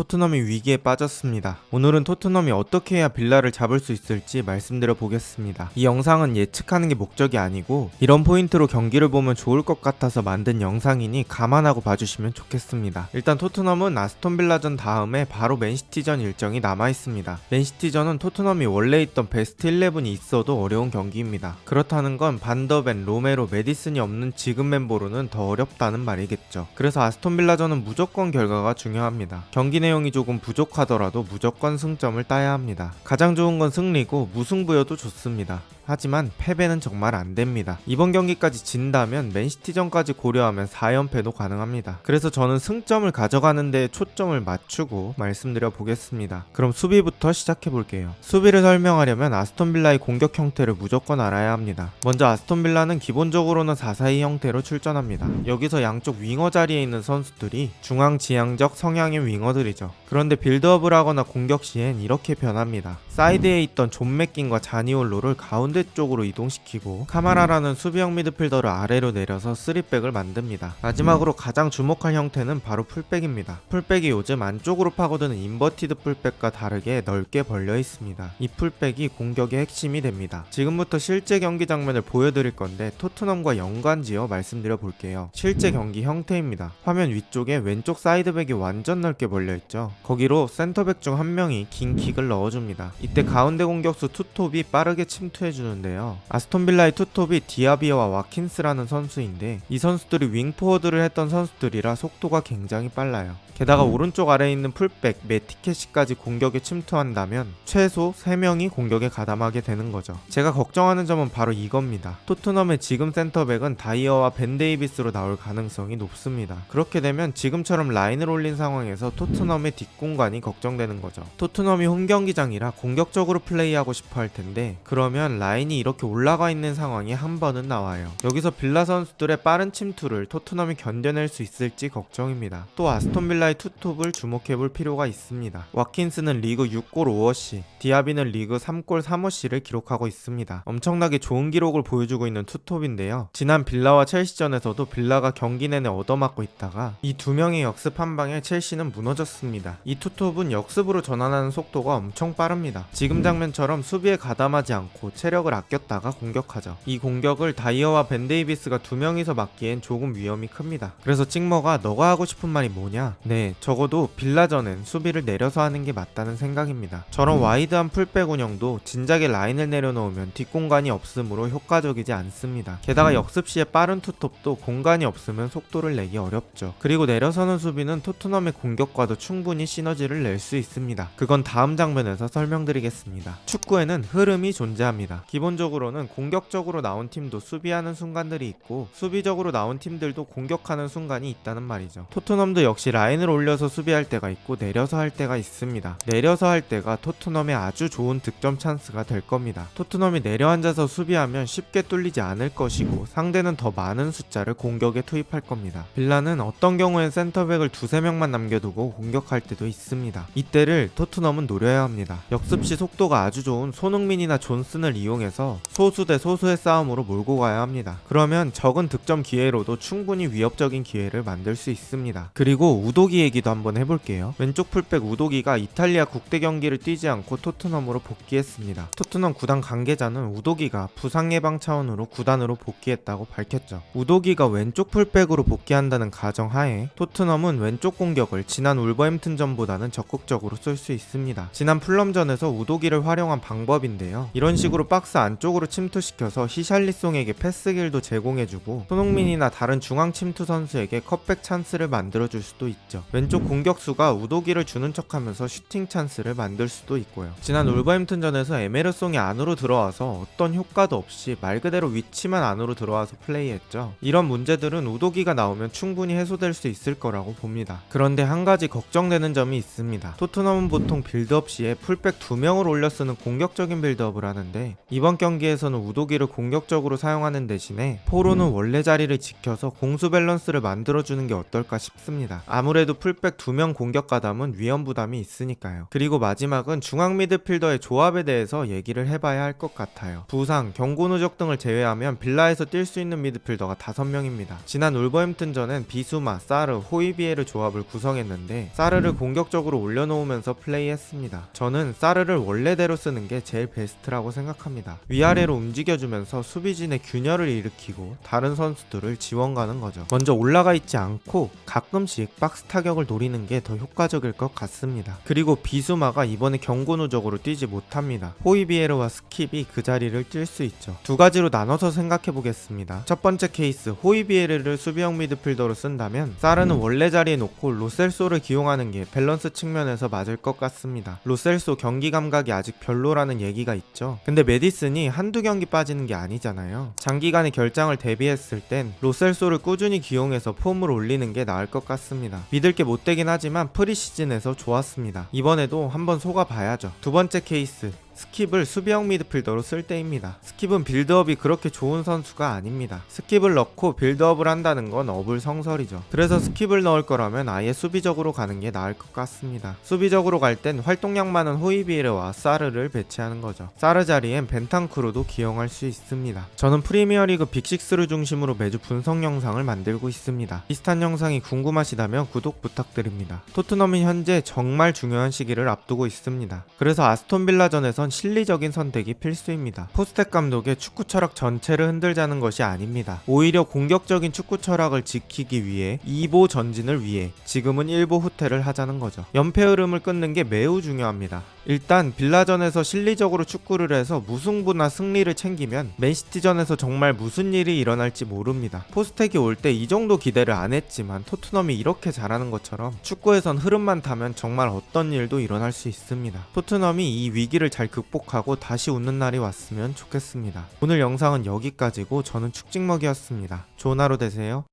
토트넘이 위기에 빠졌습니다. 오늘은 토트넘이 어떻게 해야 빌라를 잡을 수 있을지 말씀드려 보겠습니다. 이 영상은 예측하는 게 목적이 아니고 이런 포인트로 경기를 보면 좋을 것 같아서 만든 영상이니 감안하고 봐주시면 좋겠습니다. 일단 토트넘은 아스톤빌라전 다음에 바로 맨시티전 일정이 남아있습니다. 맨시티전은 토트넘이 원래 있던 베스트 11이 있어도 어려운 경기입니다. 그렇다는 건 반더벤, 로메로, 메디슨이 없는 지금 멤버로는 더 어렵다는 말이겠죠. 그래서 아스톤빌라전은 무조건 결과가 중요합니다. 경기 내용이 조금 부족하더라도 무조건 승점을 따야 합니다. 가장 좋은 건 승리고 무승부여도 좋습니다. 하지만 패배는 정말 안됩니다. 이번 경기까지 진다면 맨시티전까지 고려하면 4연패도 가능합니다. 그래서 저는 승점을 가져가는 데 초점을 맞추고 말씀드려 보겠습니다. 그럼 수비부터 시작해 볼게요. 수비를 설명하려면 아스톤빌라의 공격 형태를 무조건 알아야 합니다. 먼저 아스톤빌라는 기본적으로는 4-4-2 형태로 출전합니다. 여기서 양쪽 윙어 자리에 있는 선수들이 중앙 지향적 성향의 윙어들이죠. 그런데 빌드업을 하거나 공격 시엔 이렇게 변합니다. 사이드에 있던 존 맥긴과 자니올로를 가운데 쪽으로 이동시키고 카마라라는 수비형 미드필더를 아래로 내려서 3백을 만듭니다. 마지막으로 가장 주목할 형태는 바로 풀백입니다. 풀백이 요즘 안쪽으로 파고드는 인버티드 풀백과 다르게 넓게 벌려 있습니다. 이 풀백이 공격의 핵심이 됩니다. 지금부터 실제 경기 장면을 보여드릴 건데 토트넘과 연관지어 말씀드려 볼게요. 실제 경기 형태입니다. 화면 위쪽에 왼쪽 사이드백이 완전 넓게 벌려 있죠. 거기로 센터백 중 한 명이 긴 킥을 넣어줍니다. 이때 가운데 공격수 투톱이 빠르게 침투해주는데요. 아스톤빌라의 투톱이 디아비와 와킨스라는 선수인데 이 선수들이 윙포워드를 했던 선수들이라 속도가 굉장히 빨라요. 게다가 오른쪽 아래에 있는 풀백 메티켓이까지 공격에 침투한다면 최소 3명이 공격에 가담하게 되는 거죠. 제가 걱정하는 점은 바로 이겁니다. 토트넘의 지금 센터백은 다이어와 벤 데이비스로 나올 가능성이 높습니다. 그렇게 되면 지금처럼 라인을 올린 상황에서 토트넘의 뒷공간이 걱정되는 거죠. 토트넘이 홈경기장이라 공격적으로 플레이하고 싶어 할 텐데 그러면 라인이 이렇게 올라가 있는 상황이 한 번은 나와요. 여기서 빌라 선수들의 빠른 침투를 토트넘이 견뎌낼 수 있을지 걱정입니다. 또 아스톤빌라 투톱을 주목해볼 필요가 있습니다. 와킨스는 리그 6골 5어시, 디아비는 리그 3골 3어시를 기록하고 있습니다. 엄청나게 좋은 기록을 보여주고 있는 투톱인데요. 지난 빌라와 첼시전에서도 빌라가 경기 내내 얻어맞고 있다가 이 두 명의 역습 한 방에 첼시는 무너졌습니다. 이 투톱은 역습으로 전환하는 속도가 엄청 빠릅니다. 지금 장면처럼 수비에 가담하지 않고 체력을 아꼈다가 공격하죠. 이 공격을 다이어와 벤 데이비스가 두 명이서 막기엔 조금 위험이 큽니다. 그래서 찍머가 너가 하고 싶은 말이 뭐냐? 네, 적어도 빌라전엔 수비를 내려서 하는 게 맞다는 생각입니다. 저런 와이드한 풀백 운영도 진작에 라인을 내려놓으면 뒷공간이 없으므로 효과적이지 않습니다. 게다가 역습 시에 빠른 투톱도 공간이 없으면 속도를 내기 어렵죠. 그리고 내려서는 수비는 토트넘의 공격과도 충분히 시너지를 낼 수 있습니다. 그건 다음 장면에서 설명드리겠습니다. 축구에는 흐름이 존재합니다. 기본적으로는 공격적으로 나온 팀도 수비하는 순간들이 있고 수비적으로 나온 팀들도 공격하는 순간이 있다는 말이죠. 토트넘도 역시 라인을 올려서 수비할 때가 있고 내려서 할 때가 있습니다. 내려서 할 때가 토트넘의 아주 좋은 득점 찬스가 될 겁니다. 토트넘이 내려앉아서 수비하면 쉽게 뚫리지 않을 것이고 상대는 더 많은 숫자를 공격에 투입할 겁니다. 빌라는 어떤 경우엔 센터백을 2-3명만 남겨두고 공격할 때도 있습니다. 이때를 토트넘은 노려야 합니다. 역습 시 속도가 아주 좋은 손흥민이나 존슨을 이용해서 소수 대 소수의 싸움으로 몰고 가야 합니다. 그러면 적은 득점 기회로도 충분히 위협적인 기회를 만들 수 있습니다. 그리고 우도기 얘기도 한번 해볼게요. 왼쪽 풀백 우도기가 이탈리아 국대 경기를 뛰지 않고 토트넘으로 복귀했습니다. 토트넘 구단 관계자는 우도기가 부상 예방 차원으로 구단으로 복귀했다고 밝혔죠. 우도기가 왼쪽 풀백으로 복귀한다는 가정하에 토트넘은 왼쪽 공격을 지난 울버햄튼전보다는 적극적으로 쓸 수 있습니다. 지난 풀럼전에서 우도기를 활용한 방법인데요. 이런 식으로 박스 안쪽으로 침투시켜서 히샬리송에게 패스길도 제공해주고 손흥민이나 다른 중앙 침투 선수에게 컵백 찬스를 만들어줄 수도 있죠. 왼쪽 공격수가 우도기를 주는 척하면서 슈팅 찬스를 만들 수도 있고요. 지난 울버햄튼전에서 에메르송이 안으로 들어와서 어떤 효과도 없이 말 그대로 위치만 안으로 들어와서 플레이했죠. 이런 문제들은 우도기가 나오면 충분히 해소될 수 있을 거라고 봅니다. 그런데 한 가지 걱정되는 점이 있습니다. 토트넘은 보통 빌드업 시에 풀백 2명을 올려 쓰는 공격적인 빌드업을 하는데 이번 경기에서는 우도기를 공격적으로 사용하는 대신에 포로는 원래 자리를 지켜서 공수 밸런스를 만들어주는 게 어떨까 싶습니다. 아무래도 풀백 2명 공격 가담은 위험 부담이 있으니까요. 그리고 마지막은 중앙 미드필더의 조합에 대해서 얘기를 해봐야 할 것 같아요. 부상, 경고 누적 등을 제외하면 빌라에서 뛸 수 있는 미드필더가 5명입니다. 지난 울버햄튼전엔 비수마, 사르, 호이비에르 조합을 구성했는데 사르를 공격적으로 올려놓으면서 플레이했습니다. 저는 사르를 원래대로 쓰는 게 제일 베스트라고 생각합니다. 위아래로 움직여주면서 수비진의 균열을 일으키고 다른 선수들을 지원 가는 거죠. 먼저 올라가 있지 않고 가끔씩 박스 타격을 노리는 게 더 효과적일 것 같습니다. 그리고 비수마가 이번에 경고 누적으로 뛰지 못합니다. 호이비에르와 스킵이 그 자리를 뛸 수 있죠. 두 가지로 나눠서 생각해 보겠습니다. 첫 번째 케이스, 호이비에르를 수비형 미드필더로 쓴다면 사르는 원래 자리에 놓고 로셀소를 기용하는 게 밸런스 측면에서 맞을 것 같습니다. 로셀소 경기 감각이 아직 별로라는 얘기가 있죠. 근데 메디슨이 한두 경기 빠지는 게 아니잖아요. 장기간의 결장을 대비했을 땐 로셀소를 꾸준히 기용해서 폼을 올리는 게 나을 것 같습니다. 믿을 게 못되긴 하지만 프리시즌에서 좋았습니다. 이번에도 한번 속아봐야죠. 두 번째 케이스, 스킵을 수비형 미드필더로 쓸 때입니다. 스킵은 빌드업이 그렇게 좋은 선수가 아닙니다. 스킵을 넣고 빌드업을 한다는 건 어불성설이죠. 그래서 스킵을 넣을 거라면 아예 수비적으로 가는 게 나을 것 같습니다. 수비적으로 갈 땐 활동량 많은 호이비에르와 사르를 배치하는 거죠. 사르 자리엔 벤탄크루도 기용할 수 있습니다. 저는 프리미어리그 빅6를 중심으로 매주 분석 영상을 만들고 있습니다. 비슷한 영상이 궁금하시다면 구독 부탁드립니다. 토트넘이 현재 정말 중요한 시기를 앞두고 있습니다. 그래서 아스톤빌라전에선 실리적인 선택이 필수입니다. 포스텍 감독의 축구 철학 전체를 흔들자는 것이 아닙니다. 오히려 공격적인 축구 철학을 지키기 위해 2보 전진을 위해 지금은 1보 후퇴를 하자는 거죠. 연패 흐름을 끊는 게 매우 중요합니다. 일단 빌라전에서 실리적으로 축구를 해서 무승부나 승리를 챙기면 맨시티전에서 정말 무슨 일이 일어날지 모릅니다. 포스텍이 올 때 이 정도 기대를 안 했지만 토트넘이 이렇게 잘하는 것처럼 축구에선 흐름만 타면 정말 어떤 일도 일어날 수 있습니다. 토트넘이 이 위기를 잘 극복하고 다시 웃는 날이 왔으면 좋겠습니다. 오늘 영상은 여기까지고 저는 축직먹이었습니다. 좋은 하루 되세요.